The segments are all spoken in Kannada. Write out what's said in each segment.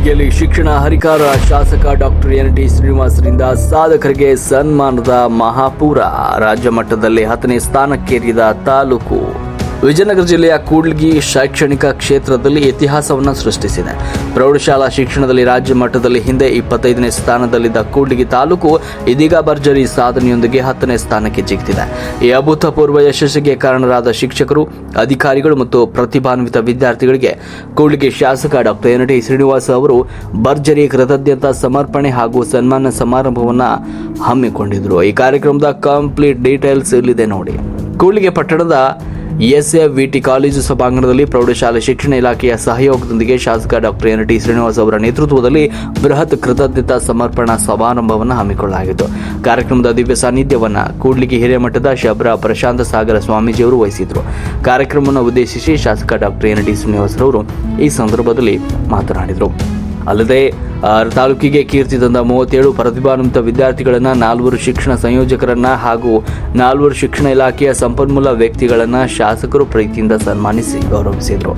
ಕೂಡ್ಲಿಗಿಯಲ್ಲಿ ಶಿಕ್ಷಣ ಹರಿಕಾರ ಶಾಸಕ ಡಾಕ್ಟರ್ ಎನ್.ಟಿ. ಶ್ರೀನಿವಾಸರಿಂದ ಸಾಧಕರಿಗೆ ಸನ್ಮಾನದ ಮಹಾಪೂರ. ರಾಜ್ಯ ಮಟ್ಟದಲ್ಲಿ 10ನೇ ಸ್ಥಾನಕ್ಕೇರಿದ ತಾಲೂಕು ವಿಜಯನಗರ ಜಿಲ್ಲೆಯ ಕೂಡ್ಲಿಗಿ ಶೈಕ್ಷಣಿಕ ಕ್ಷೇತ್ರದಲ್ಲಿ ಇತಿಹಾಸವನ್ನು ಸೃಷ್ಟಿಸಿದೆ. ಪ್ರೌಢಶಾಲಾ ಶಿಕ್ಷಣದಲ್ಲಿ ರಾಜ್ಯ ಮಟ್ಟದಲ್ಲಿ ಹಿಂದೆ 25ನೇ ಸ್ಥಾನದಲ್ಲಿದ್ದ ಕೂಡ್ಲಿಗಿ ತಾಲೂಕು ಇದೀಗ ಭರ್ಜರಿ ಸಾಧನೆಯೊಂದಿಗೆ 10ನೇ ಸ್ಥಾನಕ್ಕೆ ಜಿಗಿದಿದೆ. ಈ ಅಭೂತಪೂರ್ವ ಯಶಸ್ಸಿಗೆ ಕಾರಣರಾದ ಶಿಕ್ಷಕರು, ಅಧಿಕಾರಿಗಳು ಮತ್ತು ಪ್ರತಿಭಾನ್ವಿತ ವಿದ್ಯಾರ್ಥಿಗಳಿಗೆ ಕೂಡ್ಲಿಗಿ ಶಾಸಕ ಡಾಕ್ಟರ್ ಎನ್.ಟಿ. ಶ್ರೀನಿವಾಸ ಅವರು ಭರ್ಜರಿ ಕೃತಜ್ಞತಾ ಸಮರ್ಪಣೆ ಹಾಗೂ ಸನ್ಮಾನ ಸಮಾರಂಭವನ್ನು ಹಮ್ಮಿಕೊಂಡಿದ್ದರು. ಈ ಕಾರ್ಯಕ್ರಮದ ಕಂಪ್ಲೀಟ್ ಡೀಟೇಲ್ಸ್ ಇಲ್ಲಿದೆ ನೋಡಿ. ಕೂಡ್ಲಿಗಿ ಪಟ್ಟಣದ ಎಸ್.ಎ.ವಿ.ಟಿ. ಕಾಲೇಜು ಸಭಾಂಗಣದಲ್ಲಿ ಪ್ರೌಢಶಾಲೆ ಶಿಕ್ಷಣ ಇಲಾಖೆಯ ಸಹಯೋಗದೊಂದಿಗೆ ಶಾಸಕ ಡಾಕ್ಟರ್ ಎನ್.ಟಿ. ಶ್ರೀನಿವಾಸ್ ಅವರ ನೇತೃತ್ವದಲ್ಲಿ ಬೃಹತ್ ಕೃತಜ್ಞತಾ ಸಮರ್ಪಣಾ ಸಮಾರಂಭವನ್ನು ಹಮ್ಮಿಕೊಳ್ಳಲಾಗಿತ್ತು. ಕಾರ್ಯಕ್ರಮದ ದಿವ್ಯ ಸಾನ್ನಿಧ್ಯವನ್ನು ಕೂಡ್ಲಿಗಿ ಹಿರೇಮಠದ ಶಬ್ರ ಪ್ರಶಾಂತ ಸಾಗರ ಸ್ವಾಮೀಜಿಯವರು ವಹಿಸಿದರು. ಕಾರ್ಯಕ್ರಮವನ್ನು ಉದ್ದೇಶಿಸಿ ಶಾಸಕ ಡಾಕ್ಟರ್ ಎನ್.ಟಿ. ಶ್ರೀನಿವಾಸ್ ಅವರು ಈ ಸಂದರ್ಭದಲ್ಲಿ ಮಾತನಾಡಿದರು. ಅಲ್ಲದೆ ತಾಲೂಕಿಗೆ ಕೀರ್ತಿ ತಂದ 37 ಪ್ರತಿಭಾನ್ವಿತ ವಿದ್ಯಾರ್ಥಿಗಳನ್ನು, 4 ಶಿಕ್ಷಣ ಸಂಯೋಜಕರನ್ನ ಹಾಗೂ 4 ಶಿಕ್ಷಣ ಇಲಾಖೆಯ ಸಂಪನ್ಮೂಲ ವ್ಯಕ್ತಿಗಳನ್ನು ಶಾಸಕರು ಪ್ರೀತಿಯಿಂದ ಸನ್ಮಾನಿಸಿ ಗೌರವಿಸಿದರು.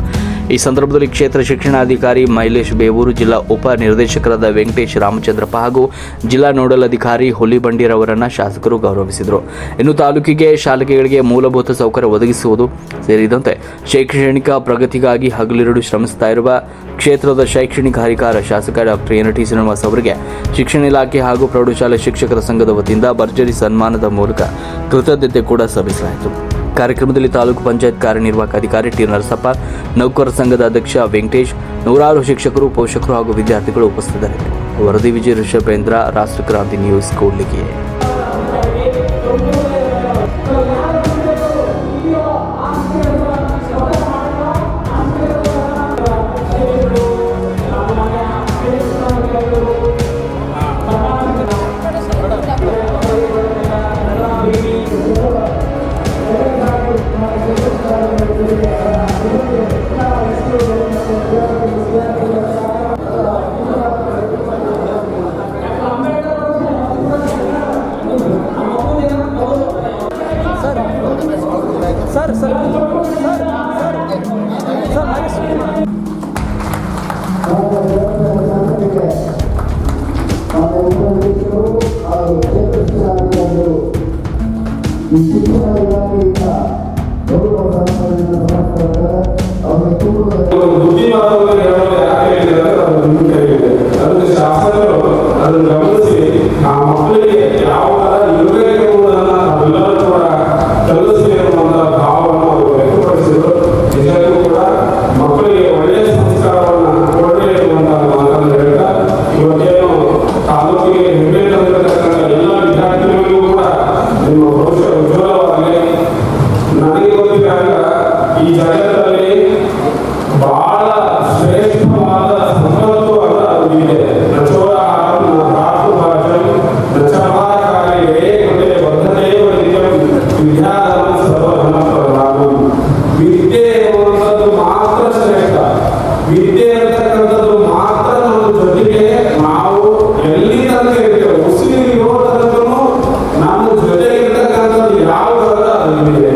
ಈ ಸಂದರ್ಭದಲ್ಲಿ ಕ್ಷೇತ್ರ ಶಿಕ್ಷಣಾಧಿಕಾರಿ ಮೈಲೇಶ್ ಬೇವೂರು, ಜಿಲ್ಲಾ ಉಪ ನಿರ್ದೇಶಕರಾದ ವೆಂಕಟೇಶ್ ರಾಮಚಂದ್ರಪ್ಪ ಹಾಗೂ ಜಿಲ್ಲಾ ನೋಡಲ್ ಅಧಿಕಾರಿ ಹುಲಿಬಂಡಿರವರನ್ನು ಶಾಸಕರು ಗೌರವಿಸಿದರು. ಇನ್ನು ತಾಲೂಕಿಗೆ ಶಾಲೆಗಳಿಗೆ ಮೂಲಭೂತ ಸೌಕರ್ಯ ಒದಗಿಸುವುದು ಸೇರಿದಂತೆ ಶೈಕ್ಷಣಿಕ ಪ್ರಗತಿಗಾಗಿ ಹಗಲಿರುಳು ಶ್ರಮಿಸುತ್ತಾ ಇರುವ ಕ್ಷೇತ್ರದ ಶೈಕ್ಷಣಿಕ ಹರಿಕಾರ ಶಾಸಕ ಡಾಕ್ಟರ್ ಎನ್.ಟಿ. ಶ್ರೀನಿವಾಸ್ ಅವರಿಗೆ ಶಿಕ್ಷಣ ಇಲಾಖೆ ಹಾಗೂ ಪ್ರೌಢಶಾಲೆ ಶಿಕ್ಷಕರ ಸಂಘದ ವತಿಯಿಂದ ಭರ್ಜರಿ ಸನ್ಮಾನದ ಮೂಲಕ ಕೃತಜ್ಞತೆ ಕೂಡ ಸಲ್ಲಿಸಲಾಯಿತು. ಕಾರ್ಯಕ್ರಮದಲ್ಲಿ ತಾಲೂಕು ಪಂಚಾಯತ್ ಕಾರ್ಯನಿರ್ವಾಹಕ ಅಧಿಕಾರಿ ಟಿ. ನರಸಪ್ಪ, ನೌಕರರ ಸಂಘದ ಅಧ್ಯಕ್ಷ ವೆಂಕಟೇಶ್, ನೂರಾರು ಶಿಕ್ಷಕರು, ಪೋಷಕರು ಹಾಗೂ ವಿದ್ಯಾರ್ಥಿಗಳು ಉಪಸ್ಥಿತರಿದ್ದರು. ವರದಿ ವಿಜಯ ಋಷಭೇಂದ್ರ, ರಾಷ್ಟ್ರಕ್ರಾಂತಿ ನ್ಯೂಸ್, ಕೂಡ್ಲಿಗಿ. ಈ ಜಗತ್ತಲ್ಲಿ ಬಹಳ ಶ್ರೇಷ್ಠವಾದ ಸಂಪತ್ತು ಇದೆ. ನಚೋರ ಪ್ರಾತು ಭಾಷಂ ನಚಮಾಕಾರಿ ಬದ್ಧತೆಯು ವಿದ್ಯಾಧನ ಸರ್ವಧನ ಪ್ರಧಾನಂ. ವಿದ್ಯೆ ಎನ್ನುವಂಥದ್ದು ಮಾತ್ರ ಶ್ರೇಷ್ಠ. ವಿದ್ಯೆ ಅಂತಕ್ಕಂಥದ್ದು ಮಾತ್ರ ನಮ್ಮ ಜೊತೆಗೆ ನಾವು ಎಲ್ಲಿ ತನಕ ಇರ್ತೇವೆ, ಉಸಿರು ಇರೋ ತನಕನೂ ನಮ್ಮ ಜೊತೆ ಇರ್ತಕ್ಕಂಥದ್ದು ಯಾವುದಾದ ಅದಿದೆ.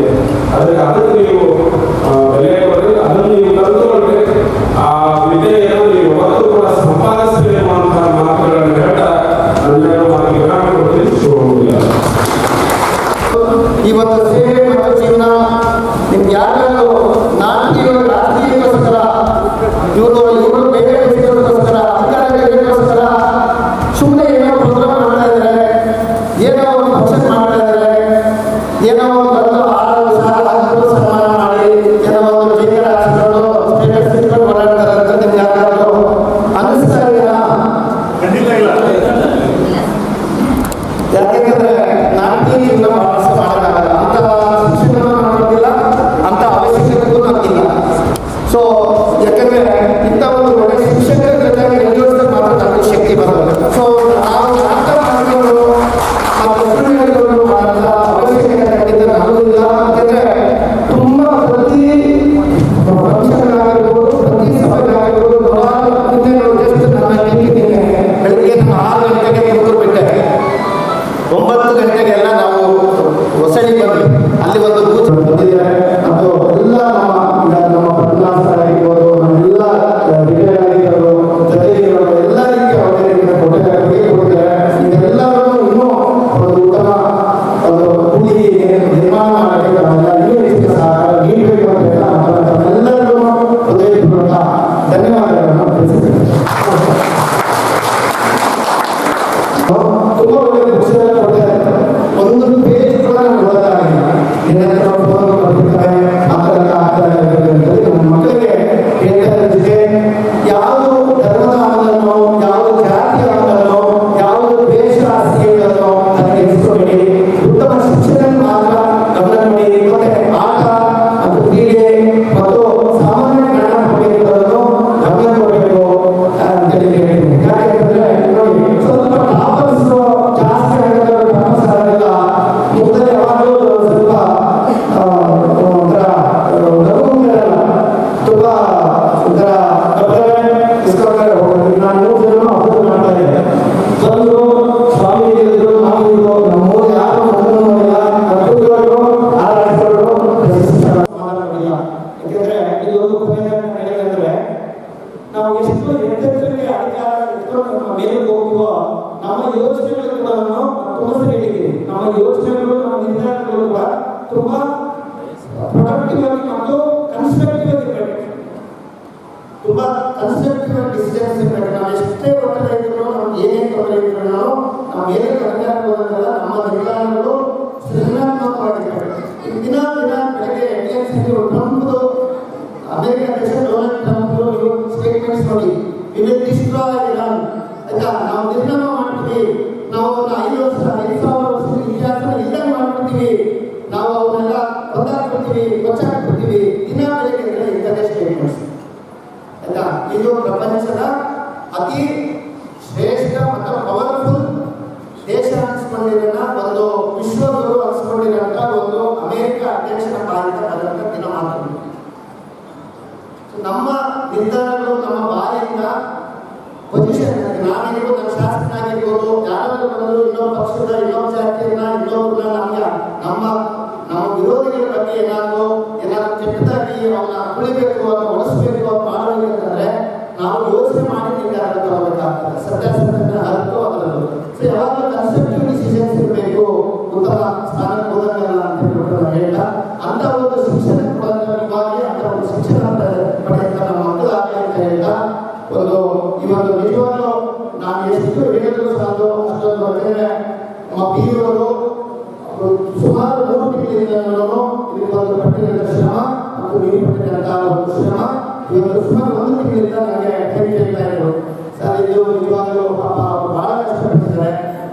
ಅದಕ್ಕೆ ನೀವು ಬೆಲೆ ಕೊಡಿ, ಅದನ್ನು ನೀವು ಕಲ್ತುಕೊಂಡ್ರೆ ಆ ವಿದ್ಯೆಯನ್ನು ನೀವು ಯಾವತ್ತೂ ಕೂಡ ಸಂಪಾದಿಸಬೇಕು ಅನ್ನುವಂತಹ ಮಾತುಗಳನ್ನು ಹೇಳ್ತಾ ನನ್ನ ಮಾತಿಗೆ ವಿರಾಮ ಕೊಡ್ತೀನಿ. ಶುಭ. ಇವತ್ತು ಸೇವೆ ಮತ್ತು ಜೀವನ ನಿಮ್ಗೆ ಯಾರು ರಾಜಕೀಯಕ್ಕೋಸ್ಕರ ಇವರು ಬೇರೆ ವಿಷಯಕ್ಕೋಸ್ಕರ ಅಧಿಕಾರಿಗಳಿಗೋಸ್ಕರ ಸುಮ್ಮನೆ ಏನೋ ಪ್ರೋಗ್ರಾಮ್ ಮಾಡ್ತಾ ಇದ್ದಾರೆ, ಏನೋ ಒಂದು ಫಂಕ್ಷನ್ ಮಾಡ್ತಾ ಇದ್ದಾರೆ, ಏನೋ ಒಂದು ಸನ್ಮಾನ ಮಾಡಿ ಏನೋ ಒಂದು ಜೀವನ ಹಾಸ್ಪಿಟಲ್ ಸ್ಟೇಟಸ್ ಇಟ್ಕೊಂಡು ಓಡಾಡ್ತಾರೆ ಅಂತ ನಿಮ್ಗೆ ಯಾರು ಅನ್ನಿಸ್ತಾ ಇದೆಯಾ? ಖಂಡಿತ ಇಲ್ಲ. ಯಾಕೆಂದ್ರೆ ನಾಲ್ಕು ಭಾಷೆ ಮಾಡೋಕ್ಕಾಗಲ್ಲ, ಅಂತ ಶಿಕ್ಷಣ ಮಾಡೋದಿಲ್ಲ, ಅಂತ ಅವಶ್ಯಕತೆಗೂ ನಮಗಿಲ್ಲ. ಸೊ ಯಾಕಂದ್ರೆ ಇಂಥ ಒಂದು ಒಳ್ಳೆ ಶಿಕ್ಷಕರ ಜೊತೆಗೆ ನಿರ್ವಹಿಸಿದ ಮಾತ್ರ ನಮಗೆ ಶಕ್ತಿ ಬರೋದು. ಸೊ ನಾವು ಅರ್ಥ ಮಾಡಿಕೊಂಡು ಮತ್ತು ಸುಳ್ಳುಗಳನ್ನು ಮಾಡದ ಅವಶ್ಯಕತೆ ಖಂಡಿತ ನಮಗಿಲ್ಲ. ಯಾಕಂದ್ರೆ ತುಂಬಾ ಪ್ರತಿ ಫಂಕ್ಷನ್ಗಾಗಿರ್ಬೋದು, ಪ್ರತಿ ಸಭೆಗಾಗಿರ್ಬೋದು, ನೂರಾರು ಮುಂದೆ ಜಸ್ಟ್ ನನ್ನ ಬೆಳಿಗ್ಗೆ 6 ಗಂಟೆಗೆ ತುಂಬ ಒಳ್ಳೆ ಪುಸ್ತಕ ಕೊಡ್ತಾರೆ. ಒಂದು ಪೇಜ್ ಕೂಡ ಓದೋದಾಗಿಲ್ಲ. ಏನಾದರೂ ಫೋನ್ ಬರ್ತಾರೆ ಆ ಥರ ಅಂತೇಳಿ ನನ್ನ ಮಕ್ಕಳಿಗೆ ಹೇಳ್ತಾ ಇದ್ದೆ, ಯಾವುದು ಧರ್ಮದ ಆಂದೋಲನೋ, ಯಾವುದು ಜಾತಿಯ ಆಂದೋಲನೋ, ಯಾವುದು ದೇಶ ಆಸ್ತಿಗಳನ್ನೋ ಅದಕ್ಕೆ ಹೆಸರುಬೇಡಿ. ಉತ್ತಮ ಶಿಕ್ಷಣ ಮಾತ್ರ ಗಮನ ಕೊಡಿ. ಮತ್ತೆ ಆಟ ಮತ್ತು ಕ್ರೀಡೆ ಮತ್ತು ಸಾಮಾನ್ಯ ಜ್ಞಾನ ಪಡೆಯುವುದನ್ನು ಗಮನ ಕೊಡಬೇಕು ಅಂತೇಳಿ ಹೇಳ್ತೀನಿ. ಯಾಕೆಂದ್ರೆ ನೋಡಿ, ಸ್ವಲ್ಪ ಟಾಪರ್ಸ್ ಜಾಸ್ತಿ ಆಗಿರೋ ಧರ್ಮಸ್ಥಳಗಳ ಮುಂದೆ ಯಾವಾಗಲೂ ಸ್ವಲ್ಪ ಒಂಥರ ರಘುವಂತರಲ್ಲ, ತುಂಬಾ ಒಂಥರ ಇಸ್ಕೊಂಡ್ರೆ ಹೋಗ್ತಾರೆ. ನಾನು 3 ಜನ ಅಬ್ಸರ್ವ್ ಮಾಡ್ತಾ ಇದ್ದೆ. ಬಂದು ಸ್ವಾಮಿ ಹೇಳಿದ್ರು, ನಾವು ನಮ್ಮೂರು ಯಾರು ಇಲ್ಲ, ಕೂತ್ಕೊಂಡು ಆರಾಧಿಸ್ಕೊಂಡು ಸಮಾಧಾನವಿಲ್ಲ. ಯಾಕೆಂದ್ರೆ ಇದೊಂದು ಹೇಳಿದ್ರೆ ನಾವು ಎಷ್ಟು ಎಚ್ಚರಿಕೆಯಲ್ಲಿ ಅಧಿಕಾರ ಇಟ್ಕೊಂಡು ನಮ್ಮ ಮೇಲೆ ಹೋಗುವ ನಮ್ಮ ಯೋಚನೆಗಳು ಕೂಡ ತುಂಬ ಸರಿ ಹೇಳಿದ್ದೀವಿ. ನಮ್ಮ ಯೋಚನೆಗಳು, ನಮ್ಮ ನಿರ್ಧಾರಗಳು ಕೂಡ ತುಂಬಾ ಪ್ರೊಡಕ್ಟಿವ್ ಆಗಿ ಮತ್ತು ಕನ್ಸ್ಟ್ರಕ್ಟಿವ್ ಆಗಿ ಇರಬೇಕು. ತುಂಬಾ ಕನ್ಸ್ಟ್ರಕ್ಟಿವ್ ಆಗಿ ಡಿಸಿಷನ್ಸ್ ಇರಬೇಕು. ನಾವು ಎಷ್ಟೇ ಒತ್ತಡ ಇದ್ರು, ನಮ್ಗೆ ಏನೇನು ತೊಂದರೆ ಇದ್ರು, ನಾವು ಏನೇ ಕಲಿಯಾಗುವುದಲ್ಲ, ನಮ್ಮ ನಿರ್ಧಾರಗಳು ಸೃಜನಾತ್ಮಕವಾಗಿರಬೇಕು. ದಿನ ಬೆಳಗ್ಗೆ ಟ್ರಂಪ್ದು ಅಮೆರಿಕ ಅಧ್ಯಕ್ಷ ಡೊನಾಲ್ಡ್ ಟ್ರಂಪ್ ನೀವು ಸ್ಟೇಟ್ಮೆಂಟ್ಸ್ ನೋಡಿ, ವಿ ವಿಲ್ ಡಿಸ್ಟ್ರಾಯ್ ಇರಾನ್. ಆಯ್ತಾ, ನಾವು ನಿರ್ನಾಮ ಮಾಡ್ತೀವಿ, ನಾವು 5,000 ವರ್ಷದ ಇತಿಹಾಸ ಇಲ್ಲಂಗೆ ಮಾಡ್ಬಿಡ್ತೀವಿ, ನಾವು ಅವನ್ನೆಲ್ಲ ಹೊಂದಾಕ್ಬಿಡ್ತೀವಿ, ಕೊಚ್ಚಾಕ್ಬಿಡ್ತೀವಿ. ದಿನ ಬೆಳಗ್ಗೆ ಇಂಥದ್ದೇ ಸ್ಟೇಟ್ಮೆಂಟ್ಸ್. ಆಯ್ತಾ, ಇದು ಪ್ರಪಂಚದ ಅತಿ ಶ್ರೇಷ್ಠ ಮತ್ತು ಪವರ್ಫುಲ್ ದೇಶ ಅನಿಸ್ಕೊಂಡಿರೋಣ, ಒಂದು ವಿಶ್ವಗುರು ಅನಿಸ್ಕೊಂಡಿರೋಂಥ ಒಂದು ಅಮೆರಿಕ ಅಧ್ಯಕ್ಷರ ಬಾಯಿಂದ ಬರುವಂಥ ದಿನ ಮಾತ್ರ. ನಮ್ಮ ನಿರ್ಧಾರಗಳು ನಮ್ಮ ಬಾಯಿಂದ ಪೊಸಿಷನ್, ನಾನಿರ್ಬೋದು, ನನ್ನ ಶಾಸಕನಾಗಿರ್ಬೋದು, ಯಾರಾದ್ರೂ ಬಂದರು ಇನ್ನೊಬ್ಬ ಪಕ್ಷದ ಇನ್ನೊಬ್ಬ ಜಾತಿಯನ್ನ ಇನ್ನೊಬ್ಬರನ್ನ ನಮ್ಮ ವಿರೋಧಿಗಳ ಬಗ್ಗೆ ಏನಾದ್ರು ಕೆಟ್ಟದಾಗಿ ಅವನ್ನ ತುಳಿಬೇಕು, ಅವ್ರನ್ನ ಒಡಿಸ್ಬೇಕು, ಅವ್ರು ಮಾಡಬೇಕು ಅಂತಂದ್ರೆ ನಾವು ಯೋಚನೆ ಮಾಡಿ ನಿರ್ಧಾರ ತಗೋಬೇಕಾಗ್ತದೆ. ಸತ್ಯಾಸತ್ಯನ ಅರ್ಥ ಅದರದ್ದು. ಸೊ ಯಾವಾಗಲೂ ಕನ್ಸ್ಟ್ರಕ್ಟಿವ್ ಡಿಸಿಷನ್ಸ್ ಇರಬೇಕು. ಉತ್ತಮ ಸ್ಥಾನಕ್ಕೆ ಹೋದಂಗಲ್ಲ ಅಂತ ಹೇಳ್ಬಿಟ್ಟು ನಾನು ಹೇಳ್ತಾ, ಅಂತ ಒಂದು ಶಿಕ್ಷಣ ನಿಜವಾಗಿ ಅಂತ ಒಂದು ಶಿಕ್ಷಣ ಪಡೆಯುತ್ತ ನಮ್ಮ ಮಕ್ಕಳಾಗಲಿ ಅಂತ ಹೇಳ್ತಾ, ಇವತ್ತು ನಿಜವಾಗ್ಲೂ ನಾನು ಎಷ್ಟು ಹೇಳಿದ್ರು ಸಾಕು ಅಷ್ಟೊಂದು. ಯಾಕಂದ್ರೆ ನಮ್ಮ ಪಿಯುವರು ಸುಮಾರು 3 ತಿಂಗಳಿಂದ ಇದಕ್ಕೊಂದು ಪಟ್ಟಿನ ಶ್ರಮ ಮತ್ತು ನೀವು ಪಟ್ಟಿದಂತಹ ಒಂದು ಶ್ರಮ ಇವತ್ತು ಸುಮಾರು 1 ತಿಂಗಳಿಂದ ನನಗೆ ಹೇಳ್ತಾ ಇದ್ರು, ಸರ್ ಇದು ನಿಜವಾಗ್ಲೂ ಪಾಪ ಬಹಳ ಕಷ್ಟಪಟ್ಟಿದ್ದಾರೆ,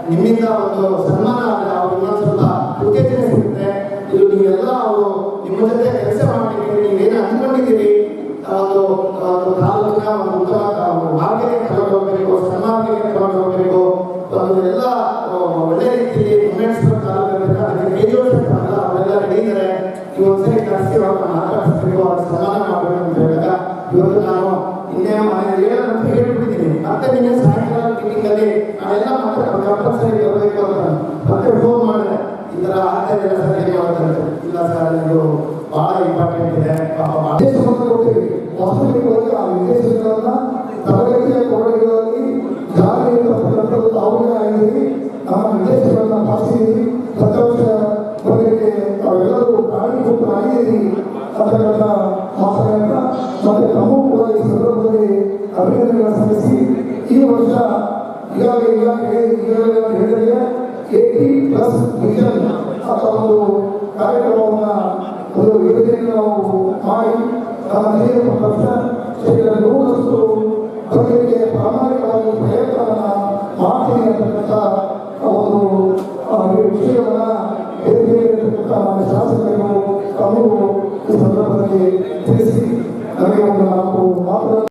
ನಿಮ್ಮಿಂದ ಒಂದು ಸನ್ಮಾನ ಆದರೆ ಅವ್ರು ಇನ್ನೊಂದು ಸ್ವಲ್ಪ ಉತ್ತೇಜನ ಸಿಗುತ್ತೆ. ಇದು ನೀವೆಲ್ಲ ಅವರು ನಿಮ್ಮ ಜೊತೆ ಕೆಲಸ ಮಾಡಲಿಕ್ಕೆ ನೀವೇನು ಅಂದ್ಕೊಂಡಿದ್ದೀರಿ, ಒಂದು ತಾಲೂಕಿನ ಒಂದು ಉತ್ತಮ ಮಾರ್ಗಕ್ಕೆ ತಗೊಂಡು ಹೋಗಬೇಕು, ಸನ್ಮಾರ್ಗಕ್ಕೆ ತಗೊಂಡು ಹೋಗಬೇಕು, ಒಂದು ಎಲ್ಲ ಒಳ್ಳೆ ರೀತಿಯಲ್ಲಿ ಮುನ್ನಡೆಸಬೇಕು ತಾಲೂಕಲ್ಲಿ. ಅದಕ್ಕೆ ಕೈ ಜೋಡಿಸಬೇಕಲ್ಲ, ಅವರೆಲ್ಲ ರೆಡಿ ಇದ್ದಾರೆ. ನೀವು ಒಂದ್ಸರಿ ಕಳಿಸಿ ಅವ್ರನ್ನ ಮಾತಾಡಿಸ್ಬೇಕು, ಅವ್ರ ಸನ್ಮಾನ ಮಾಡಬೇಕು ಅಂತ ಹೇಳಿದಾಗ ಇವತ್ತು ನಾನು ನಿನ್ನೆ ಮನೆಯಲ್ಲಿ ಹೇಳೋದಂತ ಹೇಳ್ಬಿಟ್ಟಿದ್ದೀನಿ. ಮತ್ತೆ ನಿನ್ನೆ ಸಾಯಂಕಾಲ ಮೀಟಿಂಗ್ ಅಲ್ಲಿ ನಾನೆಲ್ಲ ಮತ್ತೆ ಕಂಪಲ್ಸರಿ ಬರಬೇಕು ಅಂತ ಮತ್ತೆ ಫೋನ್ ಮಾಡಿದೆ, ಈ ಥರ ಆಗ್ತಾ ಇದೆ ಸರ್, ಏನು ಮಾಡೋದಂತೆ. ಇಲ್ಲ ಸರ್, ಇದು ಬಹಳ ಇಂಪಾರ್ಟೆಂಟ್ ಇದೆ. ವಿದೇಶವನ್ನು ಕೊಡ್ತೀವಿ, ವಾಸ್ತವಿಕವಾಗಿ ಆ ವಿದೇಶಗಳನ್ನ ತರಗತಿಯ ಕೊರಡೆಗಳಲ್ಲಿ ಜಾರಿಯಿಂದ ತಾವುಗಳೇ ಆಗಿದ್ದೀವಿ. ನಮ್ಮ ವಿದೇಶಗಳನ್ನ ಭಾಷಿದ್ದೀವಿ, ಸಂತೋಷ ಬರಲಿಕ್ಕೆ ತಾವೆಲ್ಲರೂ ಪ್ರಾಣಿಗಳು ಆಗಿದ್ದೀವಿ ಅದನ್ನ ಮಾತನಾಡ್ತಾ ಮತ್ತೆ ತಮ್ಮೂ ಕೂಡ ಈ ಸಂದರ್ಭದಲ್ಲಿ ಅಭಿನಂದನೆಗಳನ್ನು ಸಲ್ಲಿಸಿ, ಈ ವರ್ಷ ಈಗಾಗಲೇ ಹೇಳಿದರೆ 80+ ವಿಷನ್ ಅಥವಾ ಒಂದು ಕಾರ್ಯಕ್ರಮವನ್ನು ಒಂದು ಯೋಜನೆಯನ್ನು ನಾವು ಮಾಡಿ ನಮ್ಮ ಹಿರಿಯ ಪಕ್ಷ ಶೇಕಡ 100ರಷ್ಟು ಬರಲಿಕ್ಕೆ ಪ್ರಾಮಾಣಿಕವಾಗಿ ಪ್ರಯತ್ನವನ್ನು ಮಾಡ್ತೀನಿ ಅಂತಕ್ಕಂಥ ಒಂದು ವಿಷಯವನ್ನು ಬೇರೆ ಶಾಸಕರು ತಾವು ಈ ಸಂದರ್ಭದಲ್ಲಿ ತಿಳಿಸಿ ನನಗೆ ಒಂದು 4 ಮಾತುಗಳನ್ನು